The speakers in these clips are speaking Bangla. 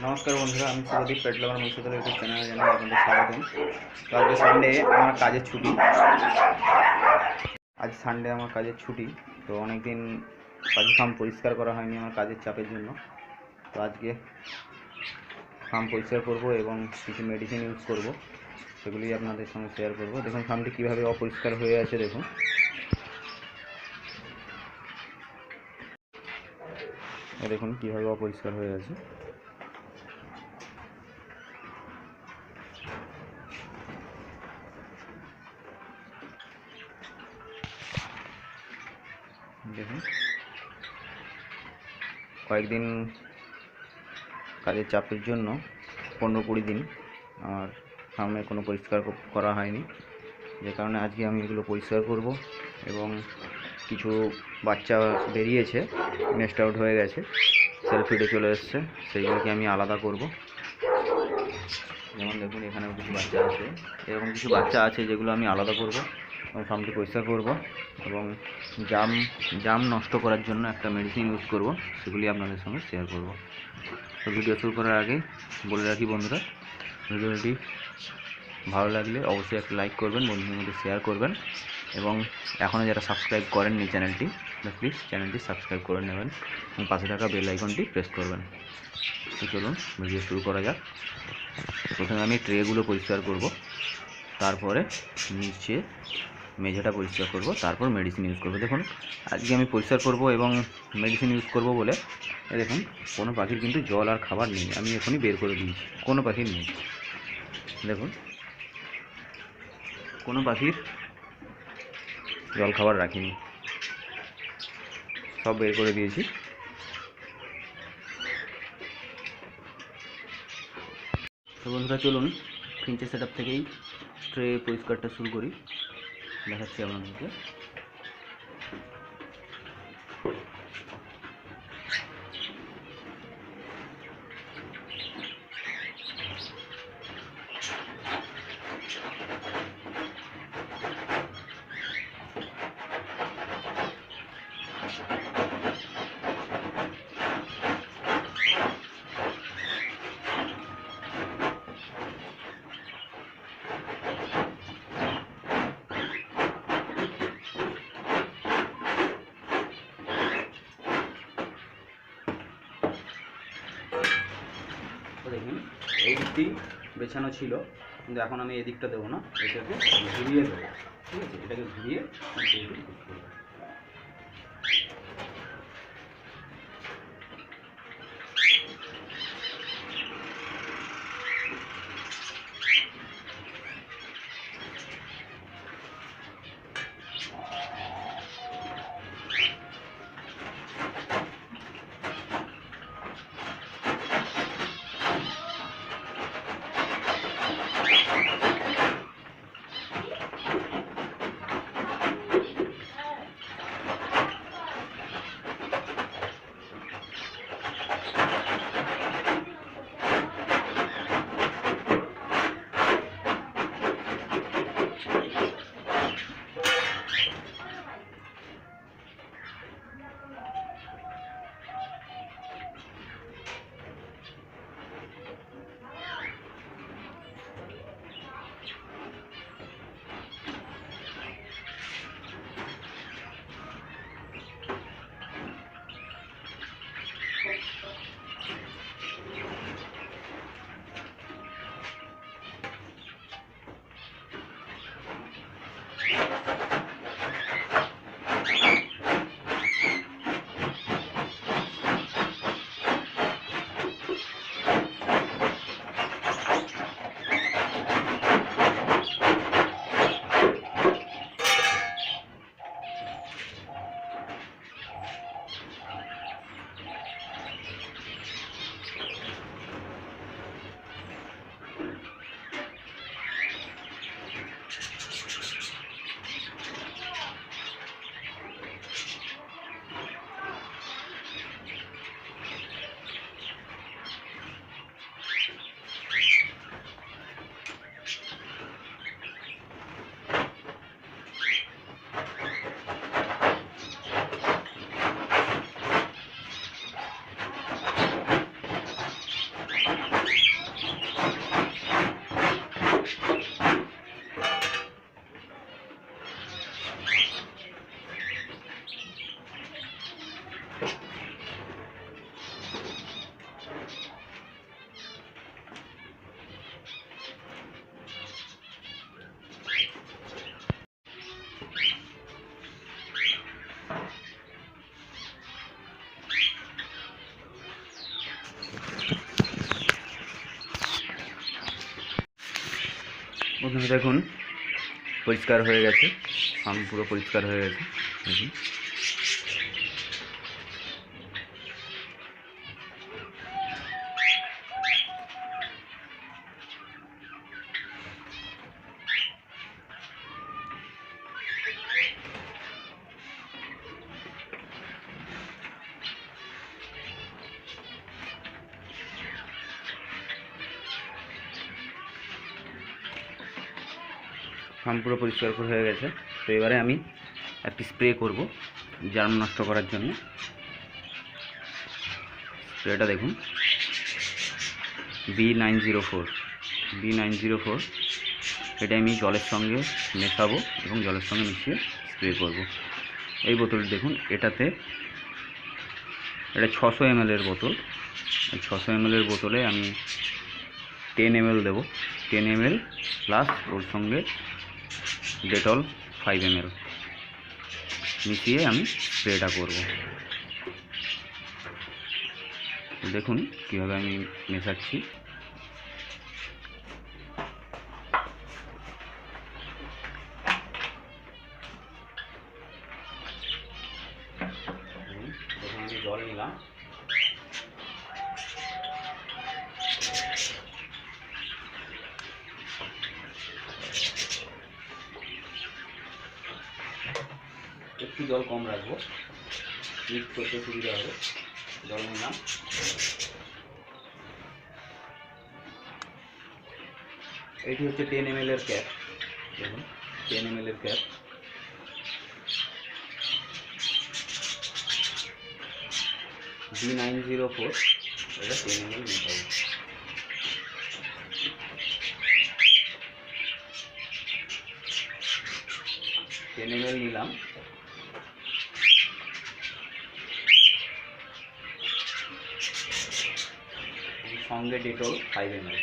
নমস্কার বন্ধুরা, আমি শুভদীপ পেট্রোলার মৎস্যতলা ইউটিউব চ্যানেলে জানাই আপনাদের স্বাগতম। তো আজকে সানডে আমার কাজের ছুটি। আজ সানডে আমার কাজের ছুটি। তো অনেকদিন পাখি ফার্ম পরিষ্কার করা হয়নি আমার কাজের চাপের জন্য। তো আজকে ফার্ম পরিষ্কার করব এবং কিছু মেডিসিন ইউজ করব, সেগুলি আপনাদের সঙ্গে শেয়ার করব। দেখুন ফার্মটি কীভাবে অপরিষ্কার হয়ে আছে। দেখুন দেখুন কীভাবে অপরিষ্কার হয়ে আছে। দেখুন কয়েকদিন কাজের চাপের জন্য 15-20 দিন আমার ফার্মে কোনো পরিষ্কার করা হয়নি, যে কারণে আজকে আমি এগুলো পরিষ্কার করব। এবং কিছু বাচ্চা বেরিয়েছে, নেস্ট আউট হয়ে গেছে, সেলফ ফিডে চলে এসছে, সেইগুলোকে আমি আলাদা করব। যেমন দেখুন এখানেও কিছু বাচ্চা আছে, এরকম কিছু বাচ্চা আছে যেগুলো আমি আলাদা করব এবং ফার্মটি পরিষ্কার করব। এবং জাম নষ্ট করার জন্য একটা মেডিসিন ইউজ করব, সেগুলি আপনাদের সঙ্গে শেয়ার করব। তো ভিডিও শুরু করার আগে বলে রাখি বন্ধুরা, ভিডিওটি ভালো লাগলে অবশ্যই একটা লাইক করবেন, বন্ধুদের মধ্যে শেয়ার করবেন, এবং এখনও যারা সাবস্ক্রাইব করেননি চ্যানেলটি, প্লিজ চ্যানেলটি সাবস্ক্রাইব করে নেবেন এবং পাশে থাকা বেল আইকনটি প্রেস করবেন। তো চলুন ভিডিও শুরু করা যাক। প্রথমে আমি ট্রেগুলো পরিষ্কার করব, তারপরে নিচে মেঝেটা পরিষ্কার করব, তারপর মেডিসিন ইউজ করব। দেখুন আজকে আমি পরিষ্কার করব এবং মেডিসিন ইউজ করব বলে দেখুন কোনো পাখির কিন্তু জল আর খাবার নেই, আমি এখনই বের করে দিয়েছি, কোনো পাখির নেই। দেখুন কোনো পাখির জল খাবার রাখিনি, সব বের করে দিয়েছি। তো বন্ধুরা চলুন ফিঞ্চের সেটআপ থেকেই ট্রে পরিষ্কারটা শুরু করি, দেখাচ্ছি আপনাদেরকে। দেখুন এই দিকটি বেছানো ছিল, কিন্তু এখন আমি এই দিকটা দেবো না, এটাকে ঘুরিয়ে দেবো। ঠিক আছে, এটাকে ঘুরিয়ে বন্ধুরা দেখুন পরিষ্কার হয়ে গেছে, ফার্ম পুরো পরিষ্কার হয়ে গেছে। দেখুন ফার্ম পুরো পরিষ্কার হয়ে গেছে। তো এবারে আমি একটি স্প্রে করব জার্ম নষ্ট করার জন্য। স্প্রেটা দেখুন B904 এটা আমি জলের সঙ্গে মেশাবো এবং জলের সঙ্গে মিশিয়ে স্প্রে করব। এই বোতলটি দেখুন, এটা 600 ml এর বোতল। 600 ml এর বোতলে আমি 10 ml দেবো, 10 ml প্লাস ওর সঙ্গে ডেটল 5 ml মিশিয়ে আমি স্প্রেটা করব। দেখুন কীভাবে আমি মেশাচ্ছি। আমি জল নিলাম, একটু জল কম রাখবো, মিক্স করতে সুবিধা হবে। জল নিলাম, এইটি হচ্ছে 10 ml এর ক্যাপ। দেখুন 10 ml এর ক্যাপ। B904 এটা 10 ml নিতে হবে। নিলাম, সঙ্গে ডেটল 5 ml।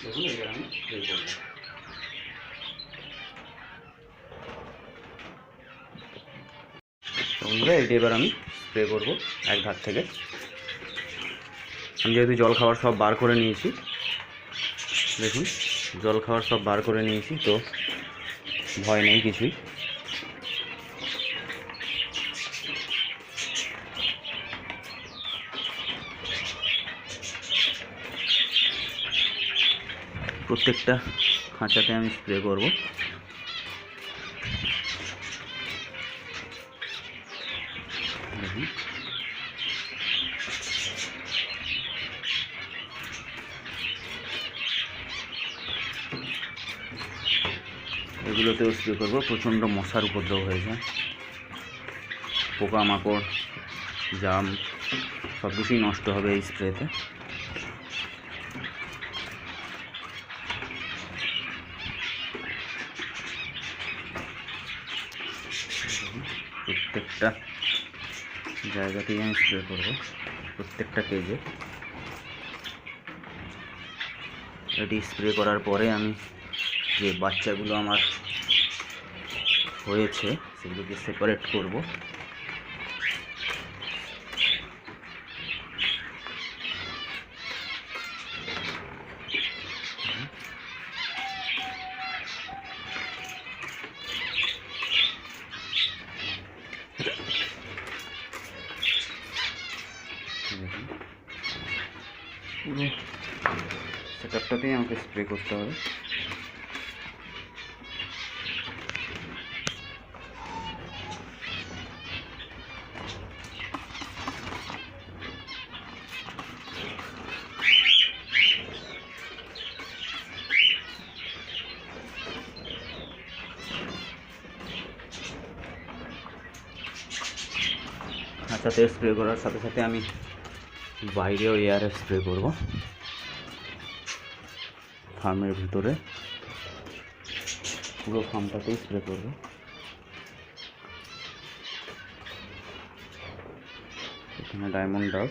দেখুন এবার আমি স্প্রে করব। এটা এবার আমি স্প্রে করব এক ধার থেকে। আমি যেহেতু জল খাবার সব বার করে নিয়েছি, দেখুন জল খাবার সব বার করে নিয়েছি, তো ভয় নেই কিছুই। প্রত্যেকটা খাঁচাতে আমি স্প্রে করব। এগুলোতেও স্প্রে করব। প্রচণ্ড মশার উপদ্রব হয়েছে, পোকামাকড় জাম সব কিছুই নষ্ট হবে এই স্প্রেতে। প্রত্যেকটা জায়গাতেই আমি স্প্রে করব, প্রত্যেকটা কেজে। এটি স্প্রে করার পরে আমি যে বাচ্চাগুলো আমার হয়েছে সেগুলোকে সেপারেট করব। পুরো সেটআপটাতেই আমাকে স্প্রে করতে হবে। ফার্মটাতে স্প্রে করার সাথে সাথে আমি বাইরেও এয়ারে স্প্রে করব, ফার্মের ভিতরে পুরো ফার্মটাতেই স্প্রে করব। এখানে ডায়মন্ড ডাব,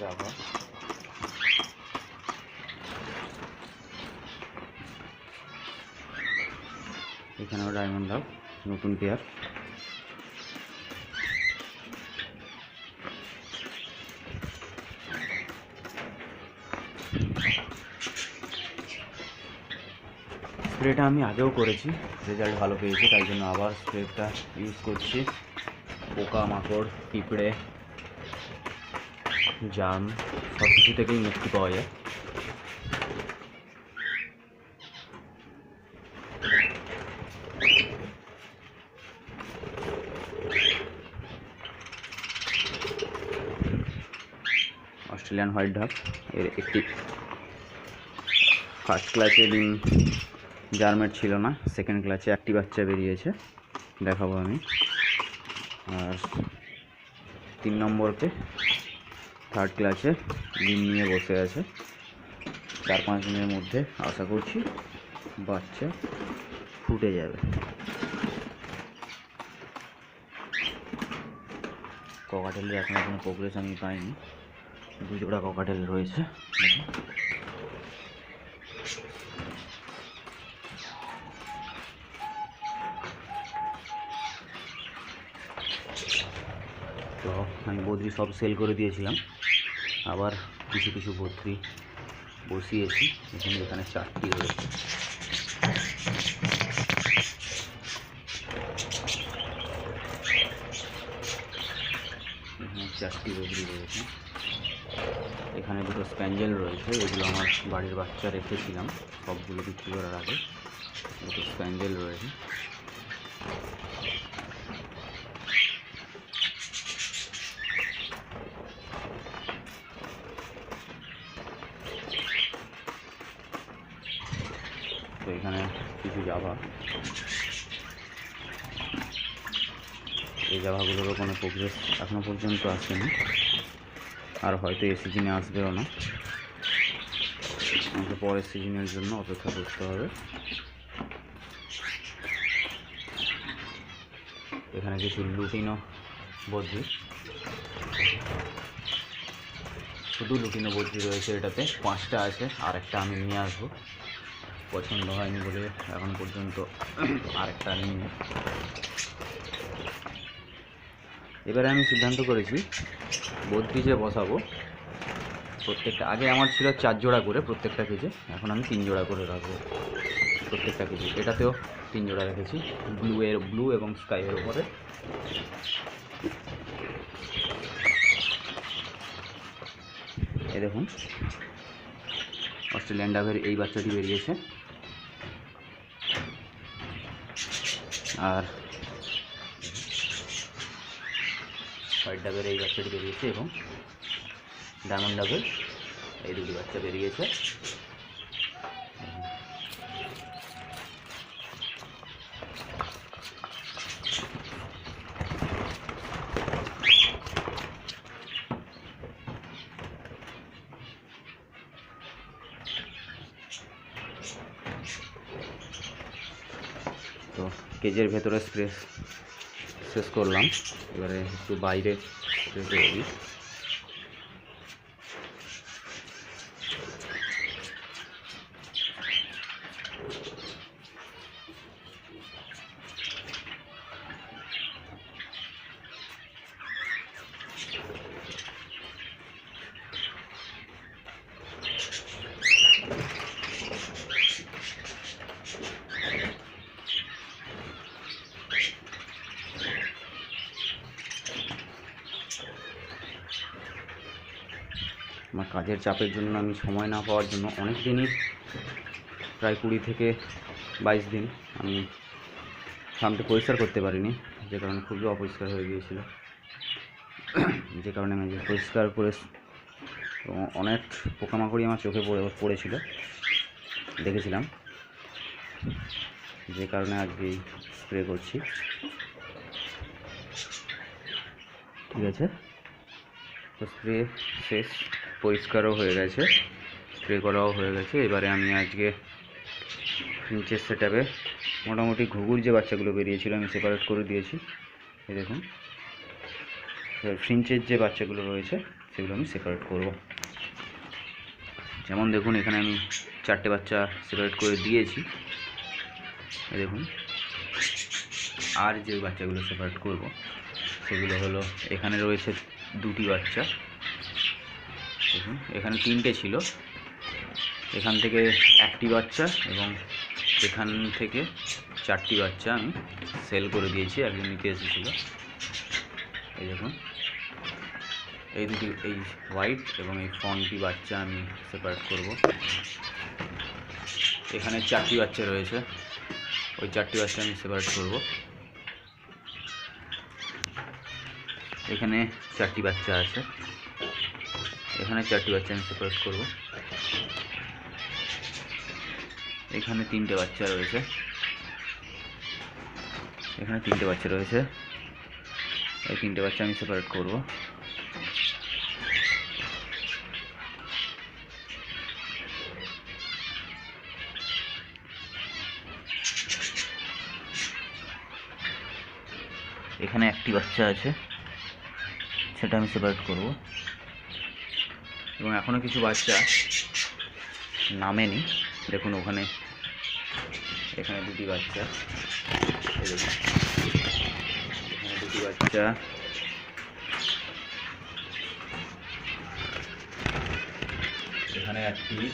জাভা, এখানেও ডায়মন্ড ডাব, নতুন পেয়ার। স্প্রেটা আমি আগেও করেছি, রেজাল্ট ভালো পেয়েছি, তাই জন্য আবার স্প্রেটা ইউজ করছি। পোকামাকড়, পিঁপড়ে, জার্ম সব কিছু থেকেই মুক্তি পাওয়া যায়। অস্ট্রেলিয়ান হোয়াইট ডাব, এর একটি ফার্স্ট ক্লাসে ডিম জার্মেট ছিল না, সেকেন্ড ক্লাসে একটি বাচ্চা বেরিয়েছে, দেখাবো আমি। আর 3 নম্বরতে থার্ড ক্লাসে ডিম নিয়ে বসে আছে। 4-5 দিনের মধ্যে আশা করছি বাচ্চা ফুটে যাবে। ককাটেলের এখনও কোনো প্রোগ্রেস আমি পাইনি, 2 জোড়া ককাটেল রয়েছে। তো আমি বদ্রি সব সেল করে দিয়েছিলাম, আবার কিছু কিছু বদ্রি বসিয়েছি। এখানে 4টি রয়েছে। এখানে 4টি বদ্রি রয়েছে। এখানে 2টো স্প্যাঞ্জেল রয়েছে, এগুলো আমার বাড়ির বাচ্চা রেখেছিলাম সবগুলো বিক্রি করার আগে। 2টো স্প্যাঞ্জেল রয়েছে। তো এখানে কিছু জাভা, এই জাভাগুলোরও কোনো প্রোগ্রেস এখনও পর্যন্ত আসেনি, আর হয়তো এই সিজনে আসবেও না, আমাকে পরের সিজনের জন্য অপেক্ষা করতে হবে। এখানে কিছু লুটিনো বদ্রি, শুধু লুটিনো বদ্রি রয়েছে এটাতে, 5টা আছে, আর একটা আমি নিয়ে আসবো। পছন্দ হয়নি বলে এখন পর্যন্ত আরেকটা নিইনি। এবারে আমি সিদ্ধান্ত করেছি বদ্রি যে বসাবো প্রত্যেকটা, আগে আমার ছিল 4 জোড়া করে প্রত্যেকটা কেজে, এখন আমি 3 জোড়া করে রাখবো প্রত্যেকটা কেজি। এটাতেও 3 জোড়া রেখেছি, ব্লু এবং স্কাইয়ের উপরে। এই দেখুন অস্ট্রেলিয়ান ডাবের এই বাচ্চাটি বেরিয়েছে, আর হোয়াইট ডাবের এই বাচ্চাটি বেরিয়েছে, এবং ডায়মন্ড ডাবের এই 2টি বাচ্চা বেরিয়েছে। তো কেজের ভেতরে স্প্রে শেষ করলাম, এবারে একটু বাইরে স্প্রে করবি। আমার কাজের চাপের জন্য, আমি সময় না পাওয়ার জন্য অনেক দিনই প্রায় 20 থেকে 22 দিন আমি ফার্মটি পরিষ্কার করতে পারিনি, যে কারণে খুবই অপরিষ্কার হয়ে গিয়েছিল। যে কারণে আমি পরিষ্কার করে অনেক পোকামাকড়ি আমার চোখে পড়েছিল, দেখেছিলাম, যে কারণে আজকে স্প্রে করছি। ঠিক আছে, তো স্প্রে শেষ, পরিষ্কারও হয়ে গেছে, স্প্রে করাও হয়ে গেছে। এবারে আমি আজকে ফিঞ্চের সেটআপে মোটামুটি ঘুঘুর যে বাচ্চাগুলো বেরিয়েছিল আমি সেপারেট করে দিয়েছি। এই দেখুন, ফিঞ্চের যে বাচ্চাগুলো রয়েছে সেগুলো আমি সেপারেট করব। যেমন দেখুন, এখানে আমি 4টে বাচ্চা সেপারেট করে দিয়েছি। এই দেখুন, আর যে বাচ্চাগুলো সেপারেট করব সেগুলো হলো, এখানে রয়েছে 2টি বাচ্চা। দেখুন, এখানে 3টে ছিল, এখান থেকে 1টি বাচ্চা এবং এখান থেকে 4টি বাচ্চা আমি সেল করে দিয়েছি, একজন নিতে এসেছিলো। এই দেখুন, এই দুটি, এই হোয়াইট এবং এই ফনটি বাচ্চা আমি সেপারেট করব। এখানে 4টি বাচ্চা রয়েছে, ওই 4টি বাচ্চা আমি সেপারেট করব। এখানে 4টি বাচ্চা আছে, এখানে 4টি বাচ্চা আমি সেপারেট করব। এখানে 3টে বাচ্চা রয়েছে, এখানে 3টে বাচ্চা রয়েছে, এই 3টে বাচ্চা আমি সেপারেট করব। এখানে 1টি বাচ্চা আছে, সেটা আমি সেপারেট করব। এবং এখনও কিছু বাচ্চা নামেনি, দেখুন ওখানে, এখানে 2টি বাচ্চা, এখানে 2টি বাচ্চা, এখানে 1টি,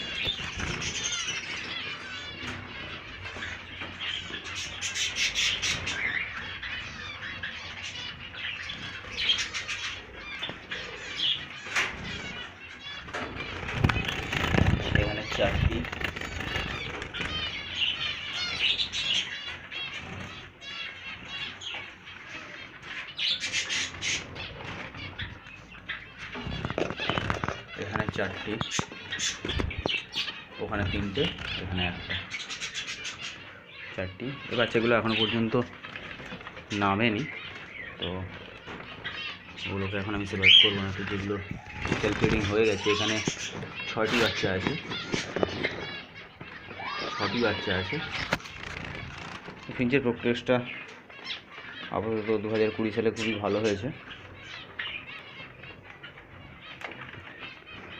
এখানে 4টি, এখানে 4টি, ওখানে 3টে, এখানে 1টা, 4টি। এই বাচ্চাগুলো এখনও পর্যন্ত নামেনি, তো ওগুলোকে এখন আমি সেপারেট করবো না। তো যেগুলো সেলফ ফিডিং হয়ে গেছে, এখানে 6টি বাচ্চা আছে, 6টি বাচ্চা আছে। ফিঞ্চের প্রোগ্রেসটা আপাতত 2020 সালে খুবই ভালো হয়েছে।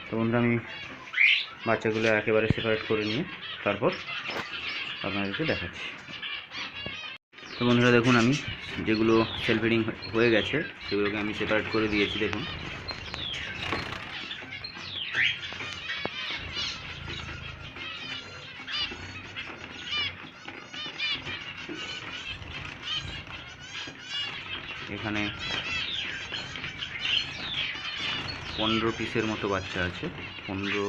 তো বন্ধুরা, আমি বাচ্চাগুলো একেবারে সেপারেট করে নিয়ে তারপর আপনাদেরকে দেখাচ্ছি। তো বন্ধুরা দেখুন, আমি যেগুলো সেলফ ফিডিং হয়ে গেছে সেগুলোকে আমি সেপারেট করে দিয়েছি। দেখুন, এখানে 15 পিসের মতো বাচ্চা আছে, 15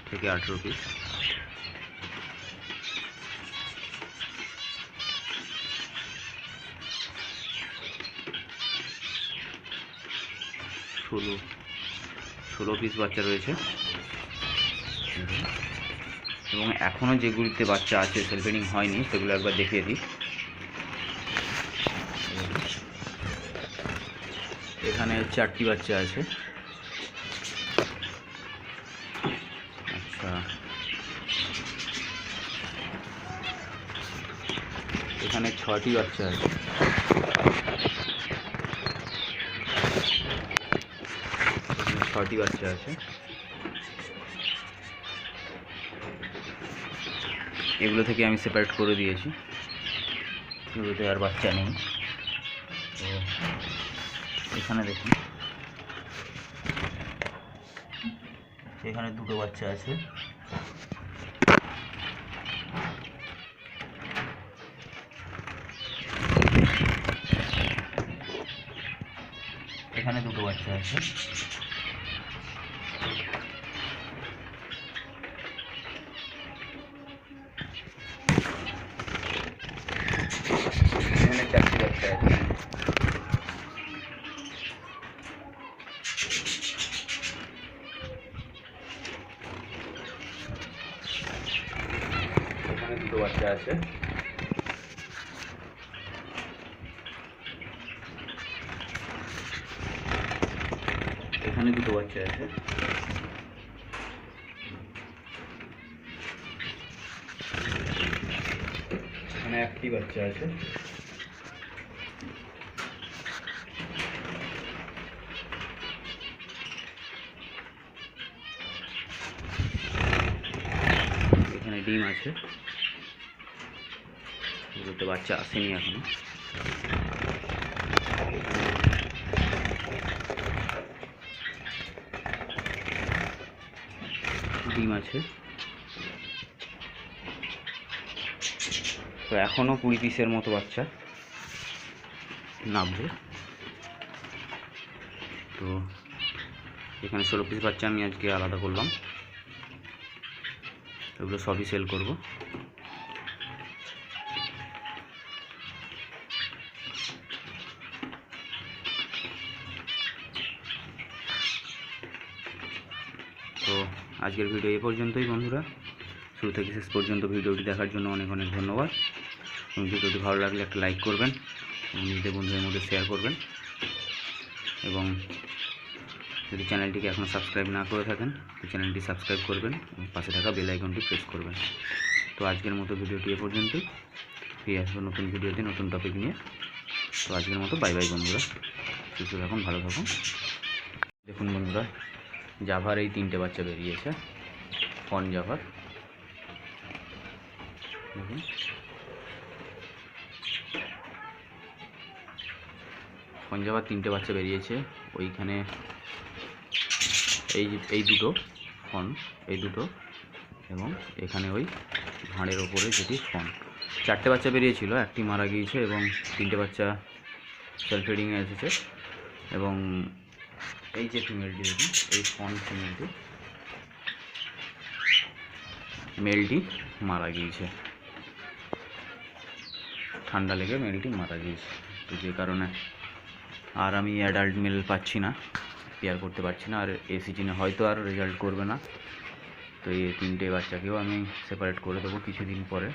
থেকে 18 পিস। ষোলো পিস বাচ্চা রয়েছে। এবং এখনও যেগুলিতে বাচ্চা আছে সেলফ ফিডিং হয়নি সেগুলো একবার দেখিয়ে দিই। এখানে 4টি বাচ্চা আছে। আচ্ছা, এখানে 6টি বাচ্চা আছে। এখানে 6টি বাচ্চা আছে। এগুলো থেকে আমি সেপারেট করে দিয়েছি, এগুলোতে আর বাচ্চা নেই। তো এখানে দেখুন, এখানে 2টো বাচ্চা আছে, এখানে 2টো বাচ্চা আছে, আছে, এখানে দুটো বাচ্চা আছে, এখানে একটি বাচ্চা আছে, এখানে ডিম আছে, দুটো বাচ্চা আসেনি এখনো, ডিম আছে। তো এখনও 20 পিসের মতো বাচ্চা নামবে। তো এখানে 16 পিস বাচ্চা আমি আজকে আলাদা করলাম, এগুলো সবই সেল করব। তো আজকের ভিডিও এই পর্যন্তই বন্ধুরা, শুরু থেকে শেষ পর্যন্ত ভিডিওটি দেখার জন্য অনেক অনেক ধন্যবাদ। এবং ভিডিওটি ভালো লাগলে একটা লাইক করবেন এবং নিজেদের বন্ধুদের মধ্যে শেয়ার করবেন, এবং যদি চ্যানেলটিকে এখনও সাবস্ক্রাইব না করে থাকেন তো চ্যানেলটি সাবস্ক্রাইব করবেন এবং পাশে থাকা বেল আইকনটি প্রেস করবেন। তো আজকের মতো ভিডিওটি এ পর্যন্তই, ফিরে আসবো নতুন ভিডিওতে নতুন টপিক নিয়ে। তো আজকের মতো বাই বাই বন্ধুরা, সুস্থ থাকুন, ভালো থাকুন। দেখুন বন্ধুরা, জাভার এই 3টে বাচ্চা বেরিয়েছে, ফন জাভার। দেখুন ফন জাভার 3টে বাচ্চা বেরিয়েছে, ওইখানে এই দুটো ফন, এই দুটো, এবং এখানে ওই ভাঁড়ের ওপরে যেটি ফন। 4টে বাচ্চা বেরিয়েছিল, একটি মারা গিয়েছে এবং 3টে বাচ্চা সেলফ ফিডিংয়ে এসেছে। এবং এই যে ফিমেলটি দেখুন, এই ফন ফিমেলটি, মেলটি মারা গিয়েছে, ঠান্ডা লেগে মেলটি মারা গিয়েছে। তো যে কারণে আর আমি অ্যাডাল্ট মেল পাচ্ছি না, পেয়ার করতে পারছি না, আর এই সিজনে হয়তো আর রেজাল্ট করবে না। তো এই 3টে বাচ্চাকেও আমি সেপারেট করে দেবো কিছুদিন পরে।